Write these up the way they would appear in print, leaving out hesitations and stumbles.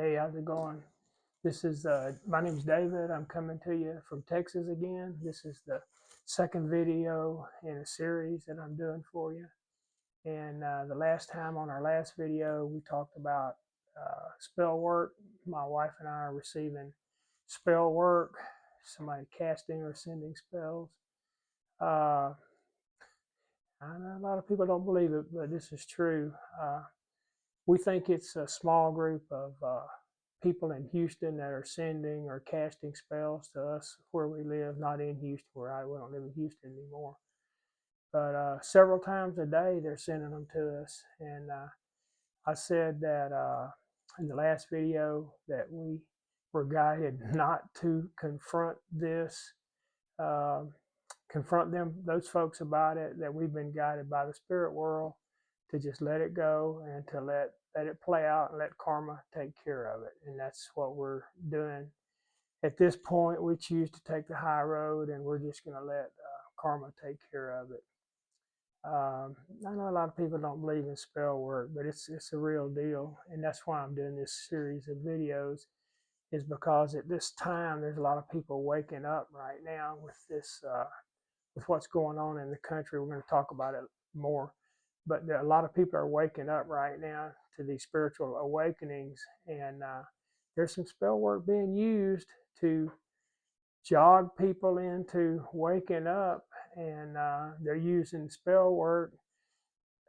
Hey, how's it going? This is my name's David. I'm coming to you from Texas again. This is the second video in a series that I'm doing for you. And the last time on our last video, we talked about spell work. My wife and I are receiving spell work, somebody casting or sending spells. Uh, I know a lot of people don't believe it, but this is true. We think it's a small group of people in Houston that are sending or casting spells to us where we live, not in Houston, we don't live in Houston anymore. But several times a day they're sending them to us. And I said that in the last video that we were guided not to confront this, uh, confront those folks about it, that we've been guided by the spirit world to just let it go and to let it play out and let karma take care of it. And that's what we're doing. At this point, we choose to take the high road, and we're just going to let karma take care of it. I know a lot of people don't believe in spell work, but it's a real deal, and that's why I'm doing this series of videos. Is because at this time there's a lot of people waking up right now with this, with what's going on in the country. We're going to talk about it more. But a lot of people are waking up right now to these spiritual awakenings, and there's some spell work being used to jog people into waking up, and they're using spell work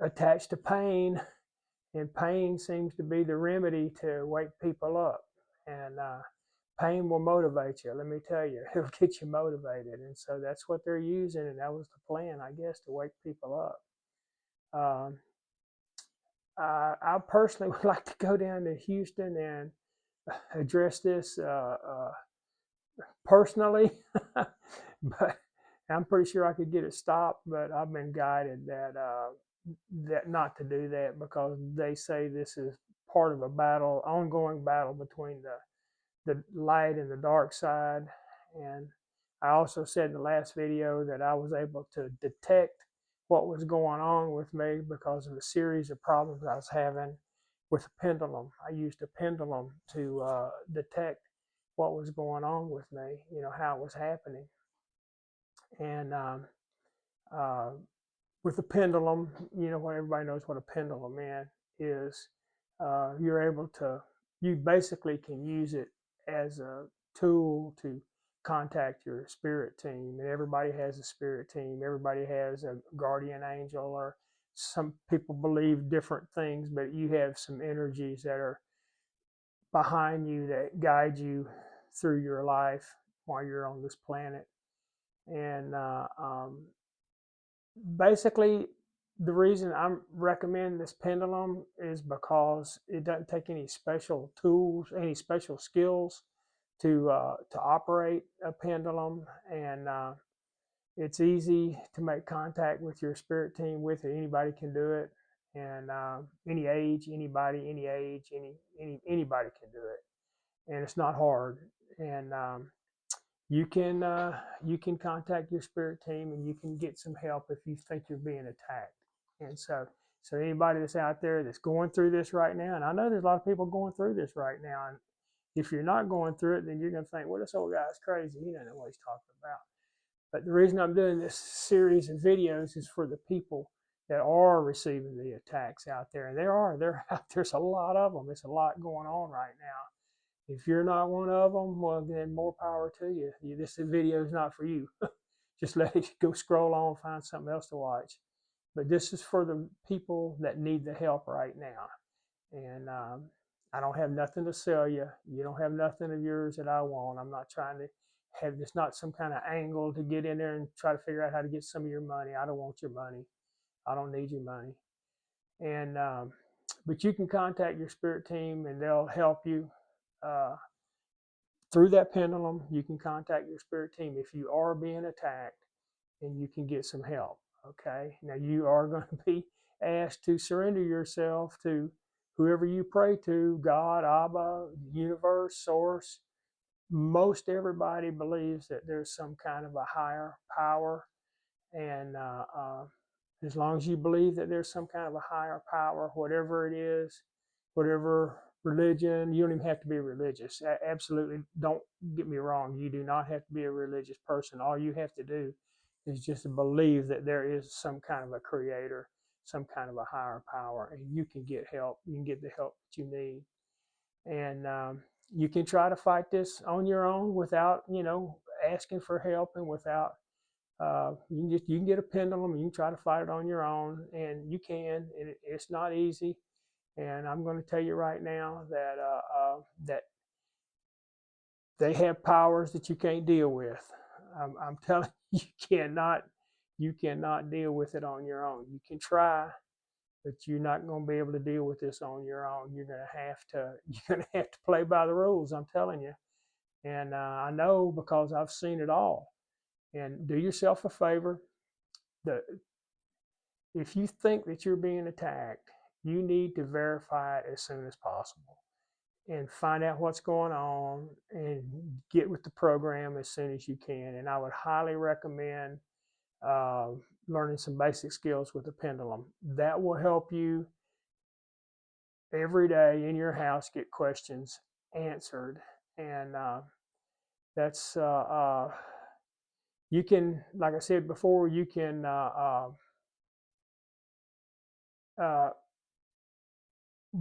attached to pain, and pain seems to be the remedy to wake people up. And pain will motivate you. Let me tell you, it'll get you motivated, and so that's what they're using, and that was the plan, I guess, to wake people up. I personally would like to go down to Houston and address this personally, but I'm pretty sure I could get it stopped. But I've been guided that not to do that, because they say this is part of a battle, ongoing battle between the light and the dark side. And I also said in the last video that I was able to detect what was going on with me because of a series of problems I was having with a pendulum. I used a pendulum to detect what was going on with me, how it was happening. And uh, with the pendulum, what everybody knows what a pendulum is. You basically can use it as a tool to contact your spirit team. And everybody has a spirit team. Everybody has a guardian angel, or some people believe different things, but you have some energies that are behind you that guide you through your life while you're on this planet. And basically, the reason I recommend this pendulum is because it doesn't take any special tools, any special skills to operate a pendulum, and it's easy to make contact with your spirit team with it. Anybody can do it, and any age, anybody, any age, anybody can do it, and it's not hard. And you can contact your spirit team, and you can get some help if you think you're being attacked. And so anybody that's out there that's going through this right now, and I know there's a lot of people going through this right now, and if you're not going through it, then you're going to think, well, this old guy's crazy. He doesn't know what he's talking about. But the reason I'm doing this series of videos is for the people that are receiving the attacks out there. And there's a lot of them. There's a lot going on right now. If you're not one of them, well, then more power to you. This video is not for you. Just let it go, scroll on, find something else to watch. But this is for the people that need the help right now. And I don't have nothing to sell you. You don't have nothing of yours that I want. I'm not trying to have this, not some kind of angle to get in there and try to figure out how to get some of your money. I don't want your money. I don't need your money. And but you can contact your spirit team, and they'll help you through that pendulum. You can contact your spirit team if you are being attacked, and you can get some help. Okay. Now you are going to be asked to surrender yourself to whoever you pray to, God, Abba, universe, source. Most everybody believes that there's some kind of a higher power. And as long as you believe that there's some kind of a higher power, whatever it is, whatever religion. You don't even have to be religious. Absolutely, don't get me wrong. You do not have to be a religious person. All you have to do is just believe that there is some kind of a creator, some kind of a higher power, and you can get help. You can get the help that you need, and you can try to fight this on your own without, asking for help, and without. You can get a pendulum. You can try to fight it on your own, and you can. And it's not easy. And I'm going to tell you right now that they have powers that you can't deal with. I'm telling you, you cannot deal with it on your own. You can try, but you're not going to be able to deal with this on your own. You're going to have to play by the rules. I'm telling you, and I know because I've seen it all. And do yourself a favor. If you think that you're being attacked, you need to verify it as soon as possible and find out what's going on and get with the program as soon as you can. And I would highly recommend learning some basic skills with the pendulum. That will help you every day in your house get questions answered. And that's, you can, like I said before, you can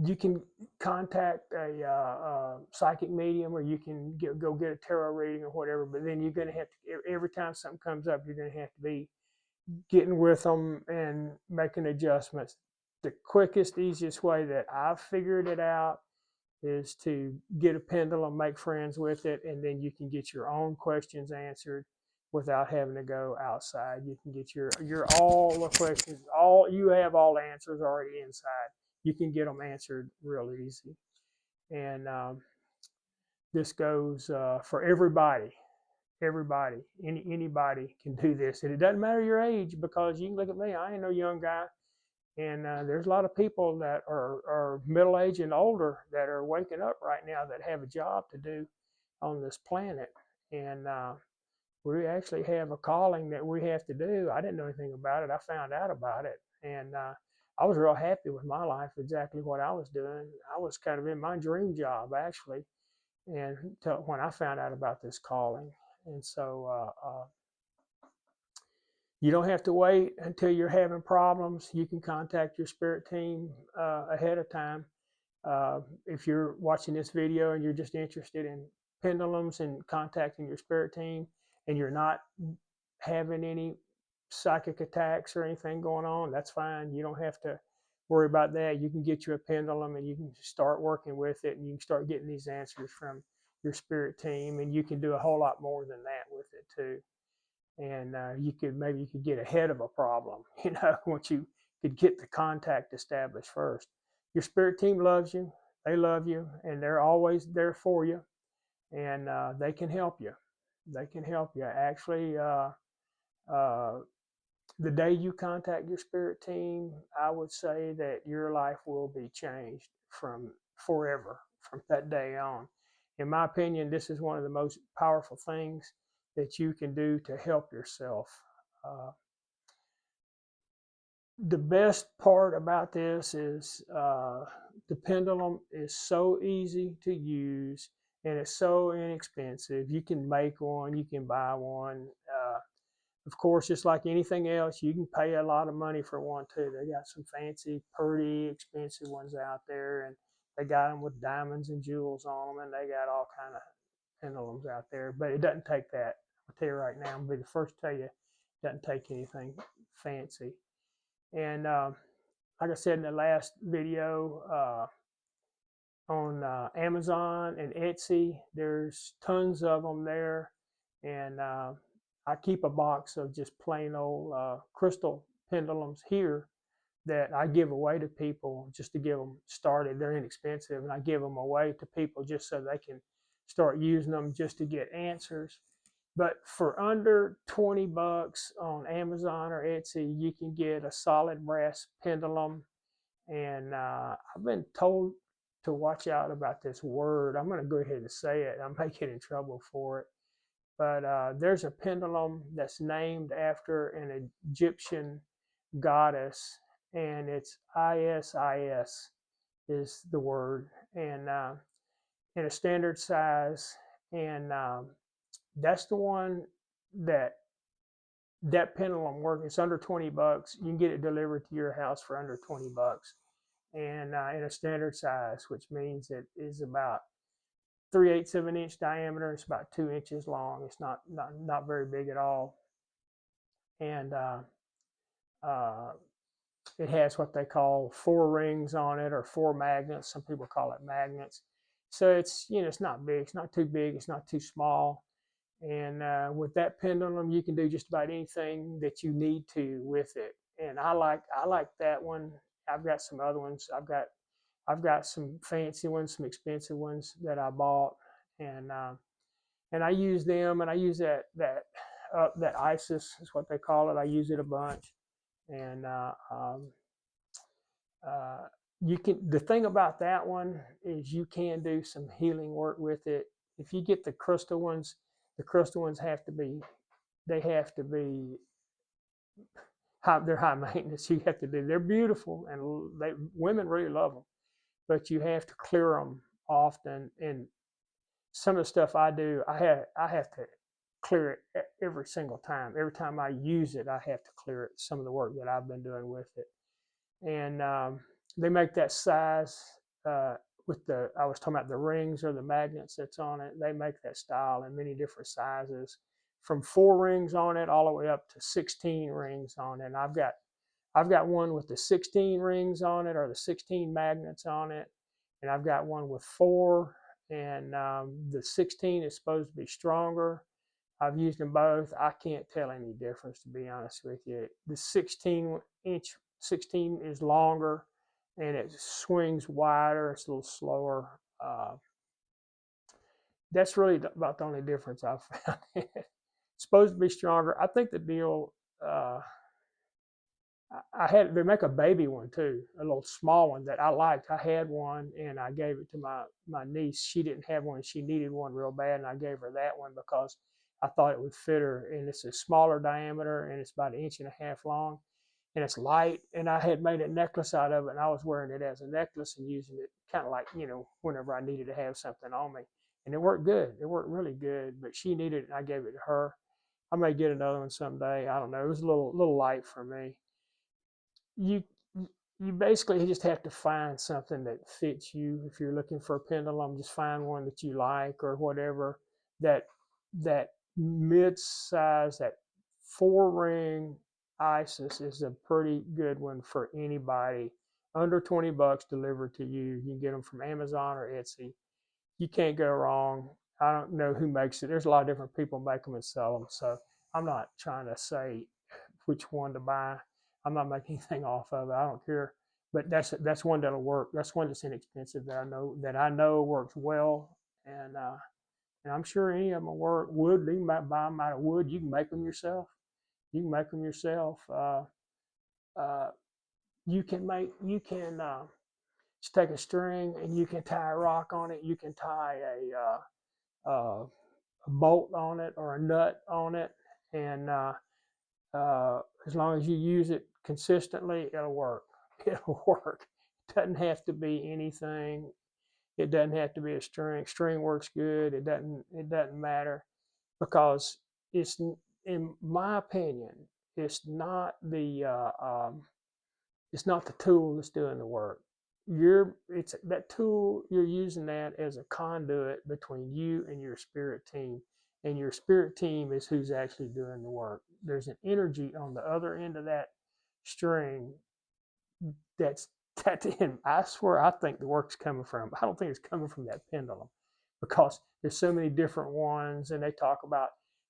you can contact a psychic medium, or you can go get a tarot reading or whatever. But then you're going to have to, every time something comes up, you're going to have to be getting with them and making adjustments. The quickest, easiest way that I've figured it out is to get a pendulum, make friends with it, and then you can get your own questions answered without having to go outside. You can get your all the questions, you have all the answers already inside. You can get them answered real easy. And this goes for everybody. Everybody, anybody can do this. And it doesn't matter your age, because you can look at me. I ain't no young guy. And there's a lot of people that are middle-aged and older that are waking up right now that have a job to do on this planet. And we actually have a calling that we have to do. I didn't know anything about it. I found out about it. And I was real happy with my life, exactly what I was doing. I was kind of in my dream job, actually, and when I found out about this calling. And so you don't have to wait until you're having problems. You can contact your spirit team ahead of time. If you're watching this video and you're just interested in pendulums and contacting your spirit team, and you're not having any psychic attacks or anything going on, that's fine. You don't have to worry about that. You can get you a pendulum and you can start working with it, and you can start getting these answers from your spirit team, and you can do a whole lot more than that with it too. And maybe you could get ahead of a problem, once you could get the contact established first. Your spirit team loves you. They love you, and they're always there for you, and they can help you. They can help you. Actually, the day you contact your spirit team, I would say that your life will be changed from forever from that day on. In my opinion, this is one of the most powerful things that you can do to help yourself. The best part about this is the pendulum is so easy to use, and it's so inexpensive. You can make one, you can buy one. Of course, just like anything else, you can pay a lot of money for one too. They got some fancy, pretty expensive ones out there, and they got them with diamonds and jewels on them, and they got all kind of pendulums out there. But it doesn't take that. I'll tell you right now, I'm going to be the first to tell you, it doesn't take anything fancy. And like I said in the last video, on Amazon and Etsy, there's tons of them there. And I keep a box of just plain old crystal pendulums here that I give away to people just to get them started. They're inexpensive, and I give them away to people just so they can start using them just to get answers. But for under 20 bucks on Amazon or Etsy, you can get a solid brass pendulum. And I've been told to watch out about this word. I'm going to go ahead and say it. I might get in trouble for it. But there's a pendulum that's named after an Egyptian goddess, and it's Isis. is the word, and in a standard size, and that's the one that that pendulum works. It's under $20. You can get it delivered to your house for under $20, and in a standard size, which means it is about 3/8 of an inch diameter. It's about 2 inches long. It's not very big at all, and uh, it has what they call 4 rings on it, or 4 magnets. Some people call it magnets. So it's, it's not big. It's not too big. It's not too small. And with that pendulum, you can do just about anything that you need to with it. And I like that one. I've got some other ones. I've got some fancy ones, some expensive ones that I bought, and I use them, and I use that ISIS is what they call it. I use it a bunch, and uh, you can. The thing about that one is you can do some healing work with it. If you get the crystal ones have to be. They have to be. They're high maintenance. You have to do. They're beautiful, and women really love them. But you have to clear them often. And some of the stuff I do, I have to clear it every single time. Every time I use it, I have to clear it. Some of the work that I've been doing with it, and they make that size with the. I was talking about the rings or the magnets that's on it. They make that style in many different sizes, from 4 rings on it all the way up to 16 rings on it. And I've got one with the 16 rings on it, or the 16 magnets on it, and I've got one with 4. And the 16 is supposed to be stronger. I've used them both. I can't tell any difference, to be honest with you. The 16 is longer, and it swings wider. It's a little slower. That's really about the only difference I've found. It's supposed to be stronger. I think the deal. They make a baby one too, a little small one that I liked. I had one, and I gave it to my niece. She didn't have one. She needed one real bad, and I gave her that one because I thought it would fit her. And it's a smaller diameter, and it's about 1.5 inches long, and it's light. And I had made a necklace out of it, and I was wearing it as a necklace and using it kind of like, whenever I needed to have something on me. And it worked good. It worked really good. But she needed it, and I gave it to her. I may get another one someday. I don't know. It was a little light for me. You you basically just have to find something that fits you. If you're looking for a pendulum, just find one that you like, or whatever. That mid-size, that 4 ring ISIS is a pretty good one for anybody. Under $20 delivered to you. You can get them from Amazon or Etsy. You can't go wrong. I don't know who makes it. There's a lot of different people make them and sell them. So I'm not trying to say which one to buy. I'm not making anything off of it. I don't care. But that's one that'll work. That's one that's inexpensive that I know works well, and I'm sure any of them will work. Wood, you might buy them out of wood. You can make them yourself. You can make them yourself. You can just take a string, and you can tie a rock on it. You can tie a bolt on it, or a nut on it, and as long as you use it consistently, it'll work. It'll work. It doesn't have to be anything. It doesn't have to be a string. String works good. It doesn't matter, because it's, in my opinion, it's not the tool that's doing the work. It's that tool. You're using that as a conduit between you and your spirit team, and your spirit team is who's actually doing the work. There's an energy on the other end of that string that's in. I swear, I think the work's coming from. I don't think it's coming from that pendulum, because there's so many different ones, and they talk about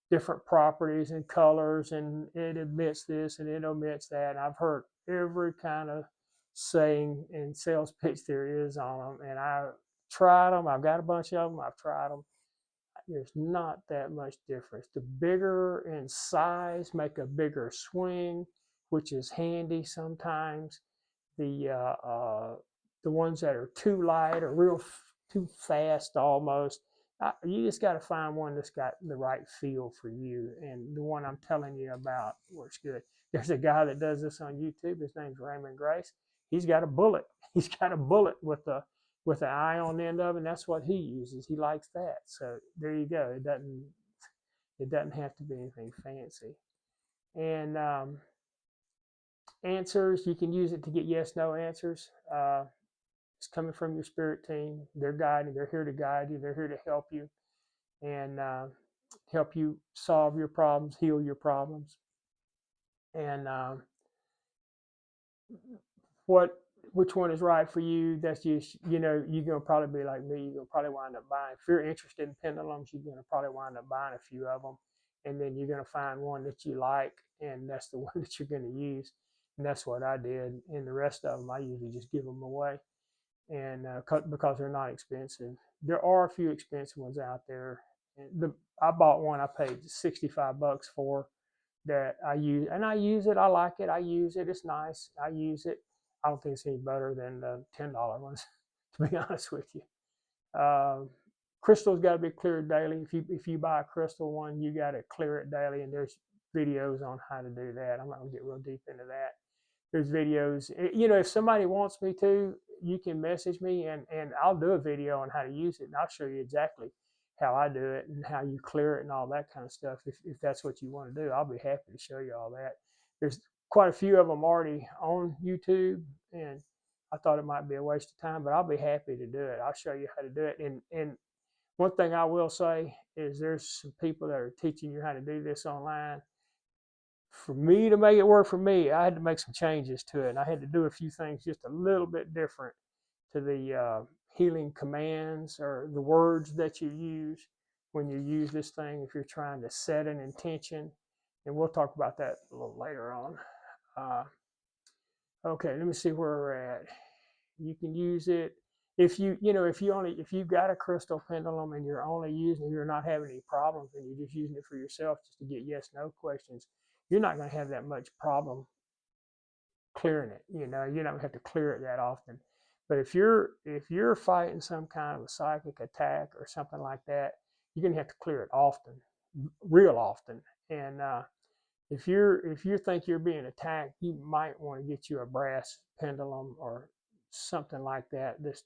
different properties and colors, and it emits this and it omits that. And I've heard every kind of saying and sales pitch there is on them, and I've tried them. I've got a bunch of them. I've tried them. There's not that much difference. The bigger in size make a bigger swing, which is handy sometimes. The ones that are too light or too fast almost. You just got to find one that's got the right feel for you, and the one I'm telling you about works good. There's a guy that does this on YouTube. His name's Raymond Grace. he's got a bullet. He's got a bullet with an eye on the end of it, and that's what he uses. He likes that. So there you go. It doesn't have to be anything fancy. And answers, you can use it to get yes, no answers. It's coming from your spirit team. They're guiding. They're here to guide you. They're here to help you and help you solve your problems, heal your problems. And which one is right for you? That's just, you're gonna probably be like me. You're gonna probably wind up buying. If you're interested in pendulums, you're gonna probably wind up buying a few of them, and then you're gonna find one that you like, and that's the one that you're gonna use. And that's what I did. And the rest of them, I usually just give them away, and because they're not expensive. There are a few expensive ones out there. I bought one I paid $65 for, that I use, and I use it. I like it. I use it. It's nice. I use it. I don't think it's any better than the $10 ones, to be honest with you. Crystal's got to be cleared daily. If you buy a crystal one, you got to clear it daily, and there's videos on how to do that. I'm not gonna get real deep into that. There's videos. If somebody wants me to, you can message me, and I'll do a video on how to use it, and I'll show you exactly how I do it and how you clear it and all that kind of stuff. If that's what you want to do, I'll be happy to show you all that. There's quite a few of them already on YouTube, and I thought it might be a waste of time, but I'll be happy to do it. I'll show you how to do it. And one thing I will say is there's some people that are teaching you how to do this online. For me to make it work for me, I had to make some changes to it, and I had to do a few things just a little bit different to the healing commands or the words that you use when you use this thing, if you're trying to set an intention. And we'll talk about that a little later on. Okay, let me see where we're at. You can use it if you've got a crystal pendulum and you're not having any problems, and you're just using it for yourself just to get yes no questions. You're not going to have that much problem clearing it. You're not going to have to clear it that often. But if you're fighting some kind of a psychic attack or something like that, you're going to have to clear it often, real often. And if you think you're being attacked, you might want to get you a brass pendulum or something like that. This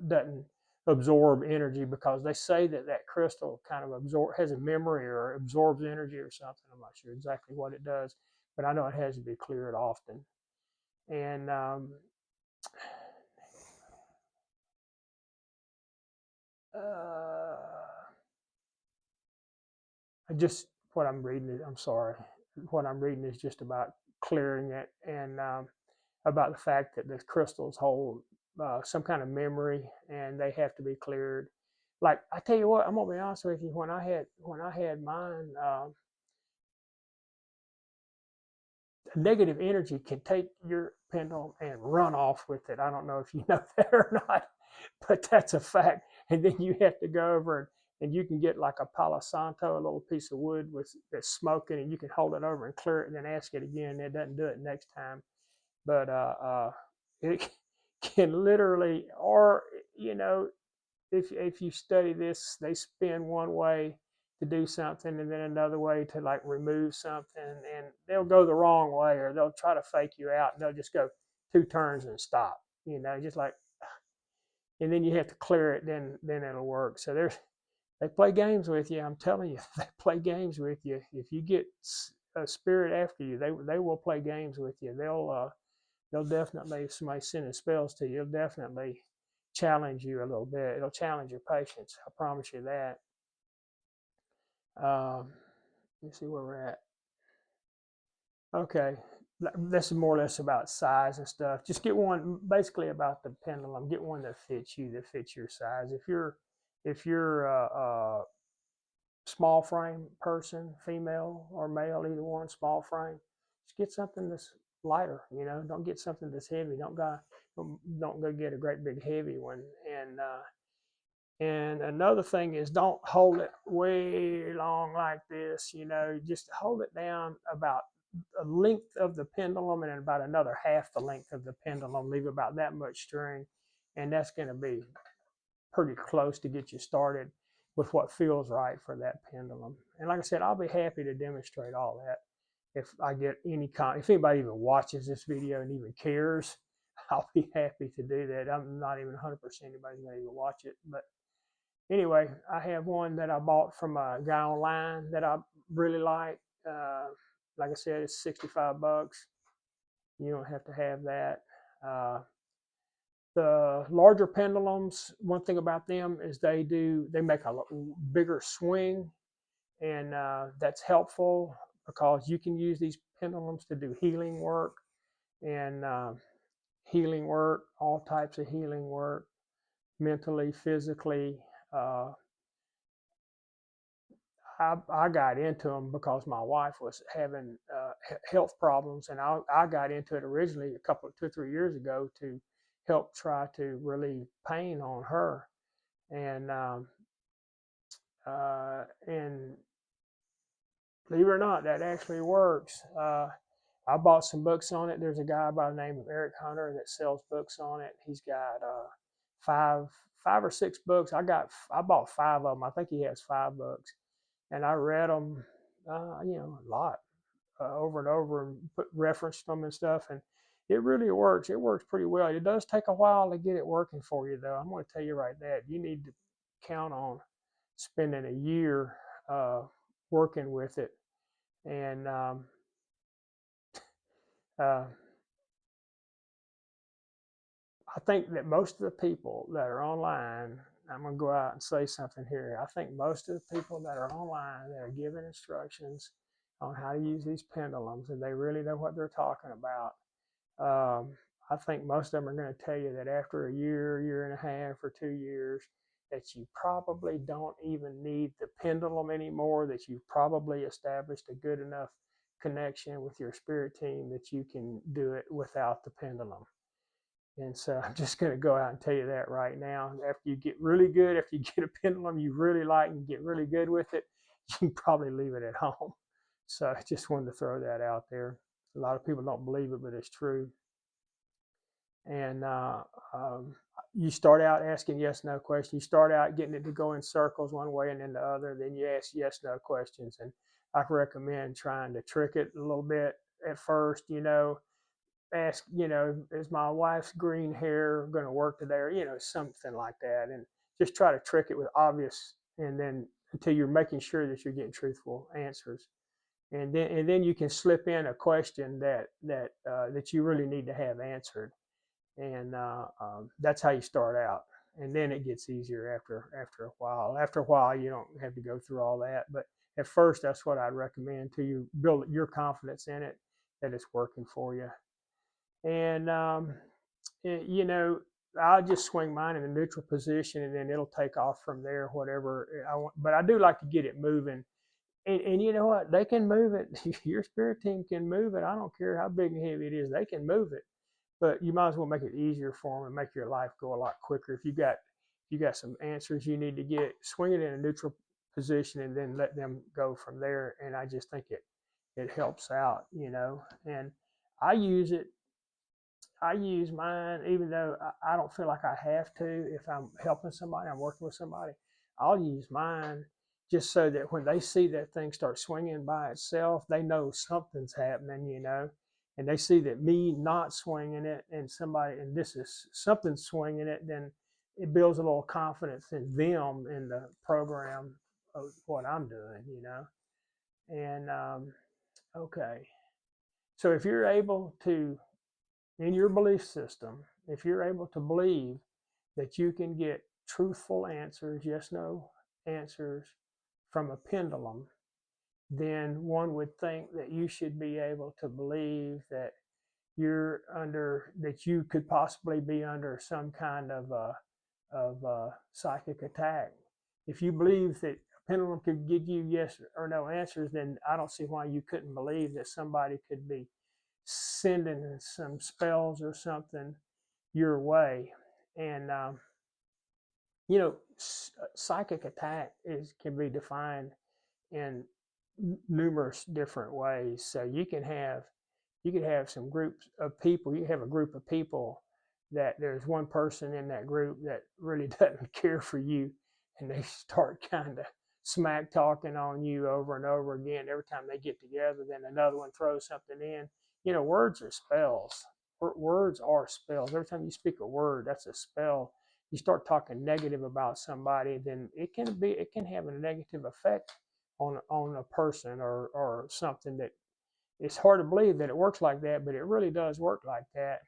doesn't absorb energy, because they say that crystal kind of has a memory or absorbs energy or something. I'm not sure exactly what it does, but I know it has to be cleared often. And what I'm reading is, I'm sorry, what I'm reading is just about clearing it, and about the fact that the crystals hold some kind of memory, and they have to be cleared. Like, I tell you what, I'm gonna be honest with you. When I had mine, negative energy can take your pendulum and run off with it. I don't know if you know that or not, but that's a fact. And then you have to go over and you can get like a Palo Santo, a little piece of wood that's smoking, and you can hold it over and clear it, and then ask it again. It doesn't do it next time, but it can literally, or if you study this, they spin one way to do something and then another way to like remove something, and they'll go the wrong way, or they'll try to fake you out, and they'll just go 2 turns and stop, just like, and then you have to clear it, then it'll work. So they play games with you. I'm telling you, they play games with you. If you get a spirit after you, they will play games with you. They'll definitely, if somebody's sending spells to you, they'll definitely challenge you a little bit. It'll challenge your patience. I promise you that. Let's see where we're at. Okay, this is more or less about size and stuff. Just get one, basically about the pendulum. Get one that fits you, that fits your size. If you're a small frame person, female or male, either one, small frame, just get something that's lighter. Don't get something that's heavy. Don't go get a great big heavy one. And another thing is, don't hold it way long like this. Just hold it down about the length of the pendulum, and about another half the length of the pendulum. Leave about that much string, and that's going to be pretty close to get you started with what feels right for that pendulum. And like I said, I'll be happy to demonstrate all that if I get if anybody even watches this video and even cares. I'll be happy to do that. I'm not even 100% anybody's going to even watch it. But anyway, I have one that I bought from a guy online that I really like. Like I said, it's $65. You don't have to have that. Uh, the larger pendulums, one thing about them is they make a bigger swing, and that's helpful because you can use these pendulums to do healing work and all types of healing work, mentally, physically. Uh, I got into them because my wife was having health problems, and I got into it originally a couple, 2 or 3 years ago to help try to relieve pain on her, and and believe it or not, that actually works. I bought some books on it. There's a guy by the name of Eric Hunter that sells books on it. He's got five or six books. I bought five of them. I think he has 5 books, and I read them, a lot over and over, and referenced them and stuff. And it really works. It works pretty well. It does take a while to get it working for you, though. I'm going to tell you right that you need to count on spending a year working with it, and uh, I think that most of the people that are online, I'm going to go out and say something here. I think most of the people that are online that are giving instructions on how to use these pendulums, and they really know what they're talking about. I think most of them are going to tell you that after a year, year and a half, or 2 years, that you probably don't even need the pendulum anymore, that you've probably established a good enough connection with your spirit team that you can do it without the pendulum. And so I'm just going to go out and tell you that right now. After you get really good, after you get a pendulum you really like and get really good with it, you can probably leave it at home. So I just wanted to throw that out there. A lot of people don't believe it, but it's true. And you start out asking yes/no questions. You start out getting it to go in circles one way and then the other. Then you ask yes/no questions. And I recommend trying to trick it a little bit at first. Ask, is my wife's green hair going to work today, or something like that, and just try to trick it with obvious, and then until you're making sure that you're getting truthful answers, and then you can slip in a question that you really need to have answered, and that's how you start out, and then it gets easier after a while. After a while, you don't have to go through all that, but at first, that's what I'd recommend to you. Build your confidence in it that it's working for you. And I'll just swing mine in a neutral position, and then it'll take off from there, whatever I want. But I do like to get it moving, and you know what? They can move it. Your spirit team can move it. I don't care how big and heavy it is. They can move it, but you might as well make it easier for them and make your life go a lot quicker. If you got some answers you need to get, swing it in a neutral position, and then let them go from there. And I just think it helps out, and I use it. I use mine, even though I don't feel like I have to. If I'm helping somebody, I'm working with somebody, I'll use mine just so that when they see that thing start swinging by itself, they know something's happening, and they see that me not swinging it and this is something swinging it, then it builds a little confidence in them in the program of what I'm doing. And okay. So if you're able to, in your belief system, if you're able to believe that you can get truthful answers, yes/no answers from a pendulum, then one would think that you should be able to believe that that you could possibly be under some kind of psychic attack. If you believe that a pendulum could give you yes or no answers, then I don't see why you couldn't believe that somebody could be sending some spells or something your way. And psychic attack can be defined in numerous different ways. So you could have some groups of people. You have a group of people that there's one person in that group that really doesn't care for you, and they start kind of smack talking on you over and over again every time they get together. Then another one throws something in. Words are spells, words are spells. Every time you speak a word, that's a spell. You start talking negative about somebody, then it can have a negative effect on a person or something. That it's hard to believe that it works like that, but it really does work like that.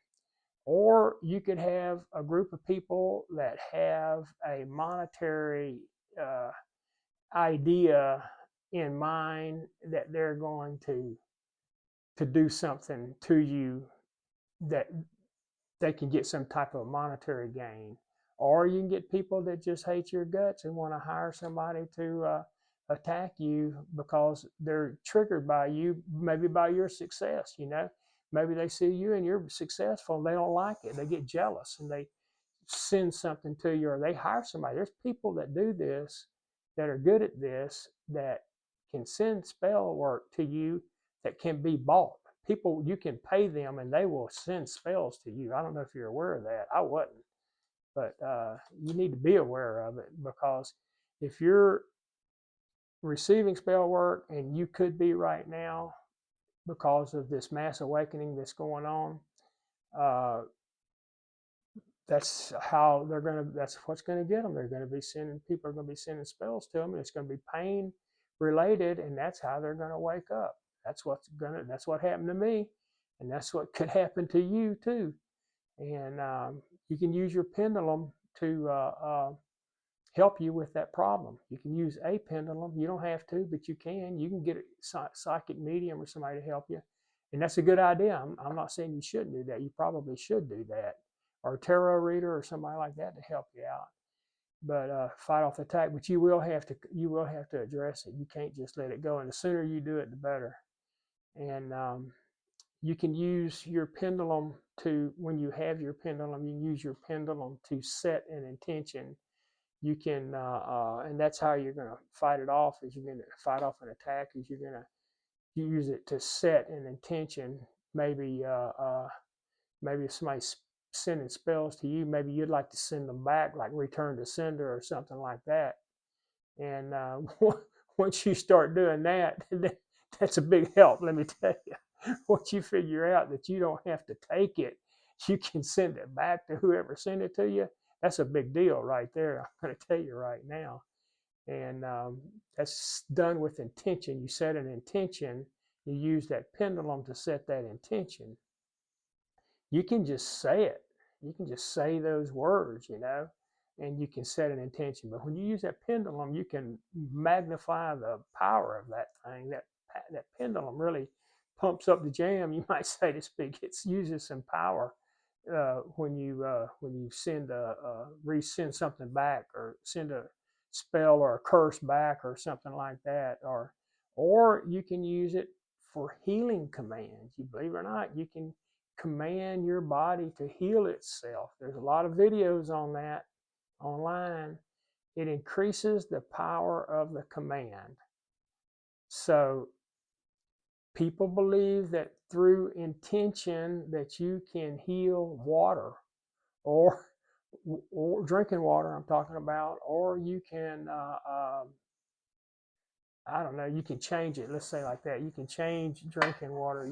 Or you could have a group of people that have a monetary uh, idea in mind that they're going to do something to you that they can get some type of monetary gain. Or you can get people that just hate your guts and want to hire somebody to attack you because they're triggered by you, maybe by your success. Maybe they see you and you're successful and they don't like it. They get jealous and they send something to you, or they hire somebody. There's people that do this, that are good at this, that can send spell work to you that can be bought. People, you can pay them and they will send spells to you. I don't know if you're aware of that. I wasn't, but you need to be aware of it, because if you're receiving spell work, and you could be right now because of this mass awakening that's going on, uh, that's what's gonna get them. People are gonna be sending spells to them, and it's gonna be pain related, and that's how they're gonna wake up. That's what happened to me, and that's what could happen to you too. And you can use your pendulum to help you with that problem. You can use a pendulum. You don't have to, but you can. You can get a psychic medium or somebody to help you, and that's a good idea. I'm not saying you shouldn't do that. You probably should do that, or a tarot reader or somebody like that to help you out. But fight off the attack. But you will have to address it. You can't just let it go. And the sooner you do it, the better. And you can use your pendulum when you have your pendulum, you can use your pendulum to set an intention. You can, and that's how you're going to fight it off. Is you're going to fight off an attack. Is you're going to use it to set an intention. Maybe if somebody's sending spells to you, maybe you'd like to send them back, like return to sender or something like that. And once you start doing that, that's a big help. Let me tell you. Once you figure out that you don't have to take it, you can send it back to whoever sent it to you. That's a big deal right there. I'm going to tell you right now. And that's done with intention. You set an intention. You use that pendulum to set that intention. You can just say it. You can just say those words, and you can set an intention. But when you use that pendulum, you can magnify the power of that thing. That pendulum really pumps up the jam, you might say, to speak. It uses some power when you send resend something back, or send a spell or a curse back or something like that, or you can use it for healing commands. You believe it or not, you can command your body to heal itself. There's a lot of videos on that online. It increases the power of the command. So people believe that through intention that you can heal water, or drinking water I'm talking about, or you can I don't know, you can change it. Let's say like that. You can change drinking water.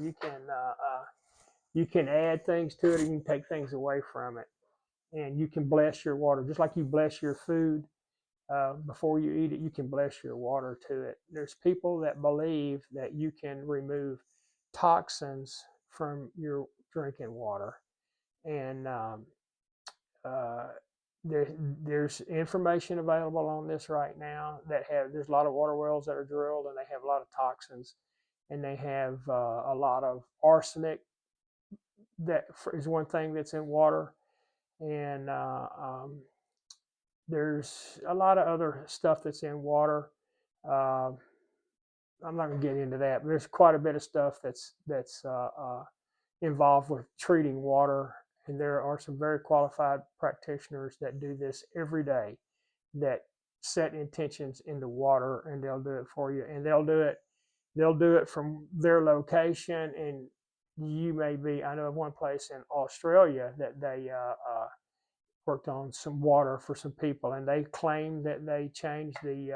You can add things to it, or you can take things away from it. And you can bless your water, just like you bless your food before you eat it. You can bless your water to it. There's people that believe that you can remove toxins from your drinking water, and there's information available on this right now there's a lot of water wells that are drilled, and they have a lot of toxins, and they have a lot of arsenic. That is one thing that's in water, and there's a lot of other stuff that's in water. I'm not going to get into that, but there's quite a bit of stuff that's involved with treating water, and there are some very qualified practitioners that do this every day, that set intentions in the water, and they'll do it for you, and they'll do it from their location. And I know of one place in Australia that they worked on some water for some people, and they claim that they changed the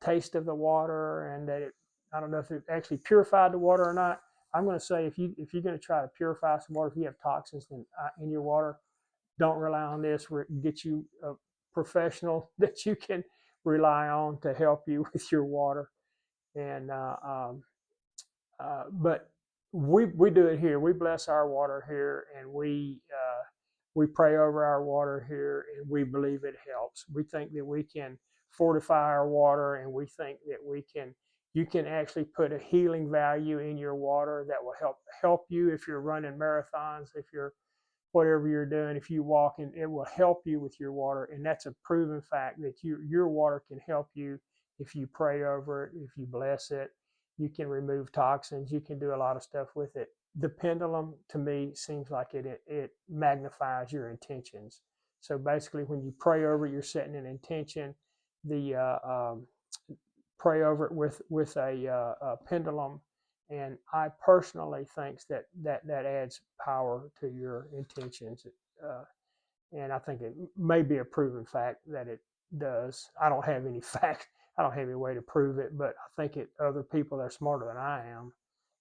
taste of the water, and that I don't know if it actually purified the water or not, I'm going to say if you're going to try to purify some water, if you have toxins in your water, don't rely on this. Get you a professional that you can rely on to help you with your water. And but we do it here. We bless our water here, and we pray over our water here, and we believe it helps. We think that we can fortify our water, and we think that we can. You can actually put a healing value in your water that will help you if you're running marathons, if you're whatever you're doing, if you walk in, it will help you with your water. And that's a proven fact that your water can help you if you pray over it, if you bless it. You can remove toxins. You can do a lot of stuff with it. The pendulum, to me, seems like it magnifies your intentions. So basically, when you pray over it, you're setting an intention. The pray over it with a pendulum, and I personally think that adds power to your intentions. And I think it may be a proven fact that it does. I don't have any fact. I don't have any way to prove it, but I think other people that are smarter than I am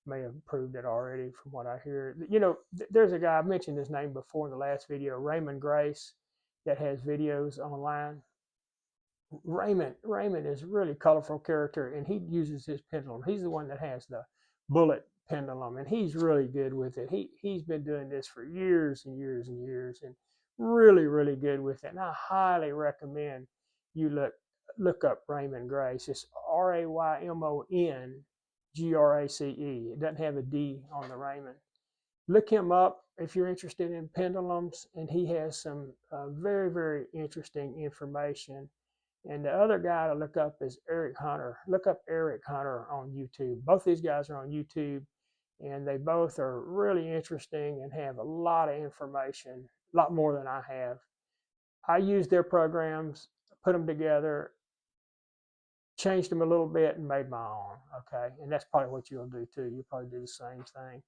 may have proved it already from what I hear. You know, there's a guy, I mentioned his name before in the last video, Raymond Grace, that has videos online. Raymond is a really colorful character, and he uses his pendulum. He's the one that has the bullet pendulum, and he's really good with it. He's been doing this for years and years and years, and really good with it. And I highly recommend you look up Raymond Grace. It's RaymondGrace. It doesn't have a D on the Raymond. Look him up if you're interested in pendulums, and he has some very interesting information. And the other guy to look up is Eric Hunter. Look up Eric Hunter on YouTube. Both these guys are on YouTube, and they both are really interesting and have a lot of information, a lot more than I have. I used their programs, put them together, changed them a little bit, and made my own. Okay, and that's probably what you'll do too. You'll probably do the same thing.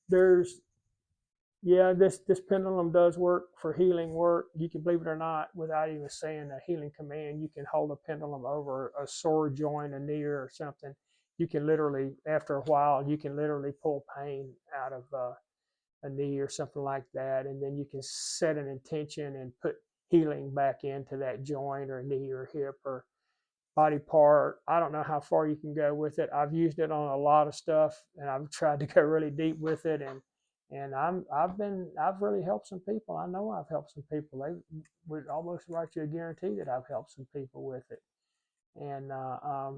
There's Yeah, this pendulum does work for healing work. You can believe it or not, without even saying a healing command, you can hold a pendulum over a sore joint, a knee, or something. You can literally, after a while, you can literally pull pain out of a knee or something like that, and then you can set an intention and put healing back into that joint or knee or hip or body part. I don't know how far you can go with it. I've used it on a lot of stuff, and I've tried to go really deep with it, and I've really helped some people. I know I've helped some people. They would almost write you a guarantee that I've helped some people with it, and I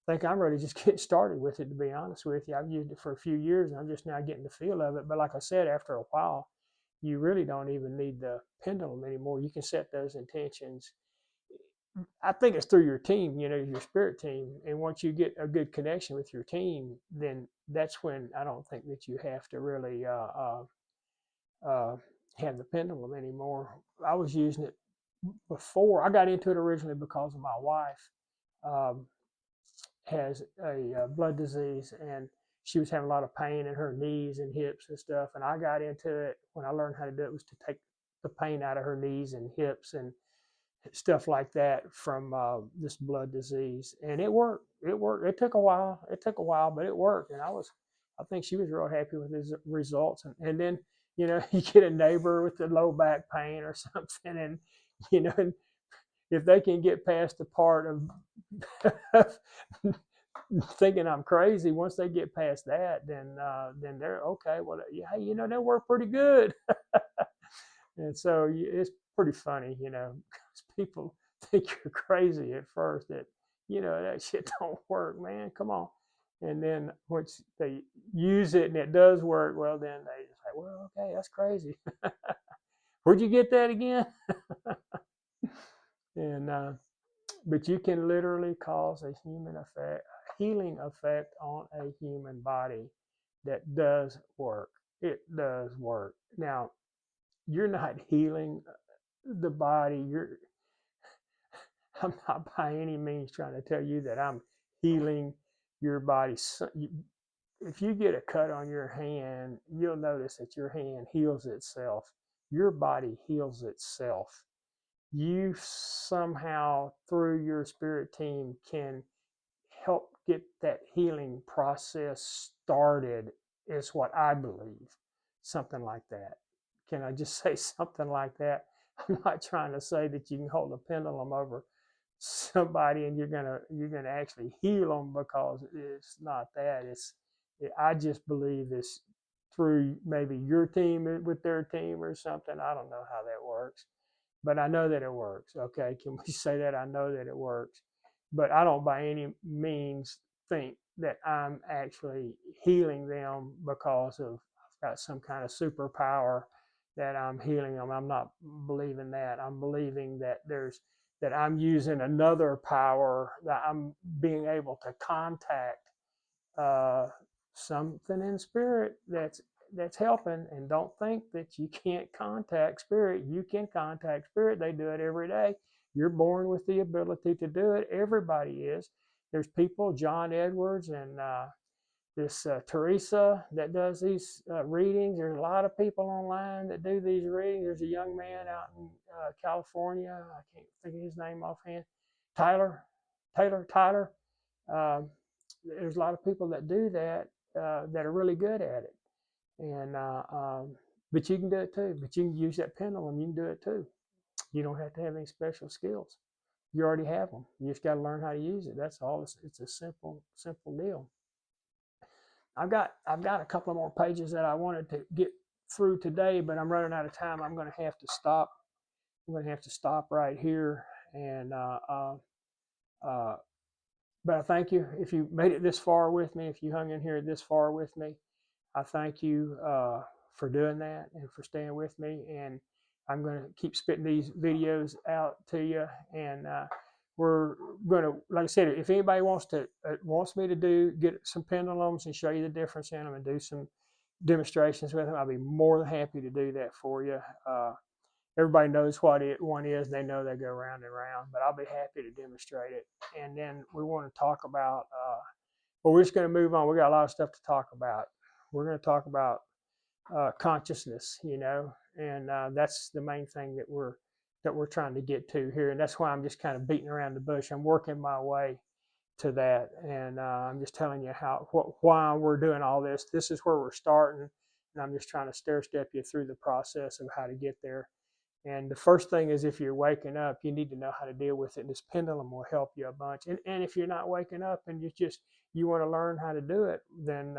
think I'm ready to just get started with it. To be honest with you, I've used it for a few years, and I'm just now getting the feel of it. But like I said, after a while, you really don't even need the pendulum anymore. You can set those intentions. I think it's through your team, your spirit team. And once you get a good connection with your team, then that's when I don't think that you have to really have the pendulum anymore. I was using it before. I got into it originally because of my wife um, has a blood disease, and she was having a lot of pain in her knees and hips and stuff. And I got into it when I learned how to do it, was to take the pain out of her knees and hips and stuff like that from this blood disease. And it worked. It took a while. But it worked. And I think she was real happy with his results. And then, you get a neighbor with the low back pain or something, and and if they can get past the part of thinking I'm crazy, once they get past that, then they're okay. Well, yeah, they work pretty good. And so it's pretty funny, because people think you're crazy at first, that that shit don't work, man. Come on. And then once they use it and it does work, well, then they just like, well, okay, that's crazy. Where'd you get that again? And but you can literally cause a healing effect on a human body that does work. It does work. Now, you're not healing the body. I'm not by any means trying to tell you that I'm healing your body. If you get a cut on your hand, you'll notice that your hand heals itself. Your body heals itself. You somehow, through your spirit team, can help get that healing process started, is what I believe. Something like that. Can I just say something like that? I'm not trying to say that you can hold a pendulum over somebody and you're gonna actually heal them, because it's not that. I just believe it's through maybe your team with their team or something. I don't know how that works, but I know that it works. Okay, can we say that? I know that it works, but I don't by any means think that I'm actually healing them because of I've got some kind of superpower that I'm healing them. I'm not believing that. I'm believing that I'm using another power, that I'm being able to contact uh, something in spirit that's helping. And don't think that you can't contact spirit. You can contact spirit. They do it every day. You're born with the ability to do it. Everybody is. There's people, John Edwards and this Teresa, that does these readings. There's a lot of people online that do these readings. There's a young man out in California. I can't think of his name offhand. Tyler. There's a lot of people that do that that are really good at it. And but you can do it too. But you can use that pendulum. You can do it too. You don't have to have any special skills. You already have them. You just got to learn how to use it. That's all. It's a simple deal. I've got a couple of more pages that I wanted to get through today, but I'm running out of time. I'm going to have to stop. I'm going to have to stop right here. And but I thank you if you made it this far with me. If you hung in here this far with me, I thank you for doing that and for staying with me. And I'm going to keep spitting these videos out to you. And we're going to, like I said, if anybody wants me to get some pendulums and show you the difference in them and do some demonstrations with them, I'll be more than happy to do that for you. Everybody knows what one is. They know they go round and round, but I'll be happy to demonstrate it. And then we want to talk about, well, we're just going to move on. We got a lot of stuff to talk about. We're going to talk about consciousness, and that's the main thing that we're trying to get to here. And that's why I'm just kind of beating around the bush. I'm working my way to that, and I'm just telling you why we're doing all this. This is where we're starting, and I'm just trying to stair step you through the process of how to get there. And the first thing is, if you're waking up, you need to know how to deal with it. And this pendulum will help you a bunch. And if you're not waking up and you want to learn how to do it, then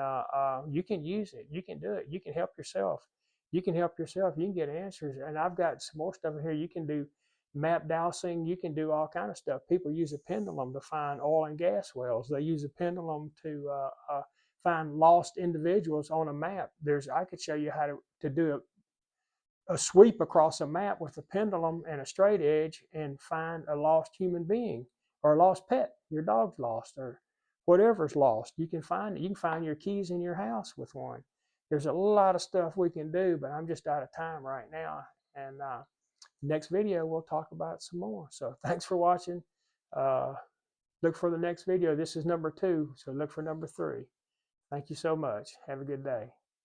you can use it. You can do it. You can help yourself. You can help yourself. You can get answers. And I've got some more stuff in here. You can do map dowsing. You can do all kind of stuff. People use a pendulum to find oil and gas wells. They use a pendulum to find lost individuals on a map. I could show you how to do a sweep across a map with a pendulum and a straight edge and find a lost human being or a lost pet. Your dog's lost or whatever's lost. You can find it. You can find your keys in your house with one. There's a lot of stuff we can do, but I'm just out of time right now. And next video, we'll talk about some more. So thanks for watching. Look for the next video. This is number 2, so look for number 3. Thank you so much. Have a good day.